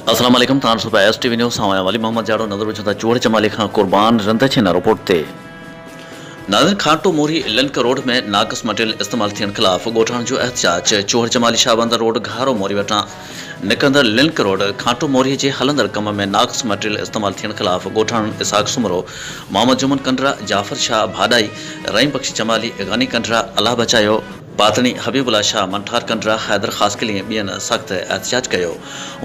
अस्सलाम वालेकुम तान सुबह एसटीवी न्यूज़ सां वाली मोहम्मद जाड़ो नज़र विझो था चोर चमाली खां कुर्बान रंदचे न रिपोर्ट ते नाज़रीन खाटो मोरी लिंक रोड में नाक़िस मटेरियल इस्तेमाल थियण खिलाफ़ ॻोठाण जो एहतजाज। चोर चमाली शाहबंदर रोड घारो मोरी वटां निकरंदड़ लिंक रोड खाटो मोरी जे हलंदड़ कम में नाक़िस मटेरियल इस्तेमाल थियण खिलाफ़ ॻोठाण इसाक सुमरो, मोहम्मद जुमन कंडरा, जाफ़र शाह भाडाई, रहीम बख्शी चमाली, गनी कंडरा, अल्लाह बचायो, पातनी हबीबुल्ला शाह, मंठार कंडरा, हैदर ख़ासकली ॿियनि सख़्त एहतजाज कयो।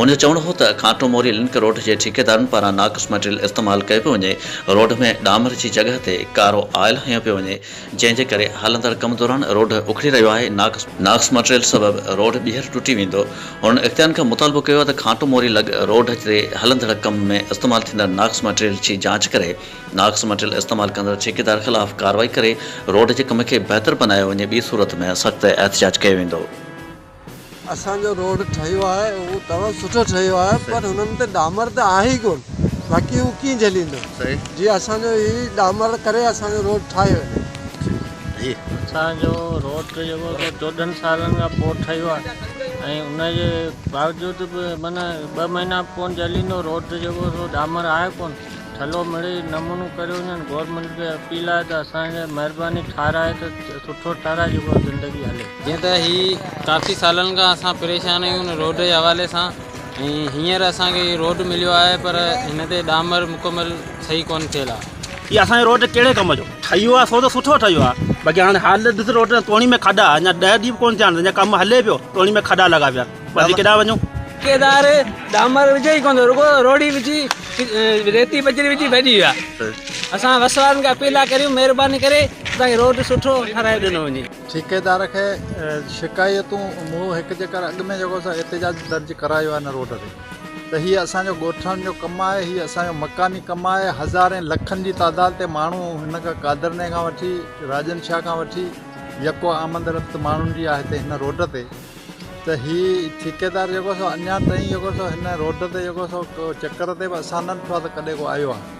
उन चवणो हो त खाटो मोरी लिंक रोड जे ठेकेदारनि पारां नाक़िस मटेरियल इस्तेमाल कयो पियो वञे। रोड में डामर जी जॻह ते कारो ऑयल हयो पियो वञे, जंहिंजे करे हलंदड़ कम दौरान रोड उखड़ी रहियो आहे। नाक़िस मटेरियल सबबि रोड ॿीहर टुटी वेंदो। उन्हनि इख़्तियारनि खां मुतालबो कयो त खाटो मोरी रोड ते हलंदड़ कम में इस्तेमाल थींदड़ नाक़िस मटेरियल जी जांच करे नाक़िस मटेरियल इस्तेमाल कंदड़ ठेकेदार ख़िलाफ़ कार्रवाई करे रोड जे कम खे बहितर बनायो वञे। ॿी सूरत में सख़्त एहतजाज कयो वेंदो। असांजो रोड ठहियो आहे उहो तमामु सुठो ठहियो आहे, पर हुननि ते डामर त आहे ई कोन, बाक़ी हू कीअं झलींदो। जीअं असांजो ही डामर करे असांजो रोड ठाहे वञे। असांजो रोड जेको 14 सालनि खां पोइ ठहियो आहे ऐं उनजे बावजूदि बि माना 2 महीना कोन झलींदो। रोड जेको सो डामर आहे कोन, ठलो मिड़े नमूनो करे वञनि। गवर्नमेंट खे अपील आहे त असांखे महिरबानी ठाराए त सुठो ठाराए जेको ज़िंदगी हले। जीअं त ही काफ़ी सालनि खां असां परेशान आहियूं रोड जे हवाले सां, ऐं हींअर असांखे रोड मिलियो आहे पर हिन ते डामर मुकमल सही कोन थियल आहे। इहा असांजो रोड कहिड़े कम जो ठहियो आहे? सो त सुठो ठहियो आहे, बाक़ी हाणे हाल ॾिस रोड तोणी में खॾा, अञा 10 ॾींहं कोन थिया आहिनि, अञा कमु हले पियो, तोणी में खॾा लॻा पिया, वरी केॾा वञूं? ठेकेदार डामर विझे ई कोन, रुगो रोड़ी विझी रेती बजरी विझी भॼी विया। असां वसवारनि खां अपील करियूं महिरबानी करे असांखे रोड सुठो ठाराए ॾिनो वञे। ठेकेदार खे शिकायतूं मूं हिकु जेकर अॻु में जेको असां एहतजाज दर्ज करायो आहे न रोड ते, त हीअ असांजो ॻोठण जो कमु आहे, हीअ असांजो मकानी कमु आहे। हज़ारे लखनि जी तादाद ते माण्हू हिन खां कादरने खां वठी राजन शाह खां वठी यको आमद रफ़्त माण्हुनि जी आहे हिते हिन रोड ते। त हीअ ठेकेदार जेको सो अञा ताईं जेको सो हिन रोड ते जेको सो चकर ते बि असां न ॾिठो आहे त कॾहिं को आयो आहे।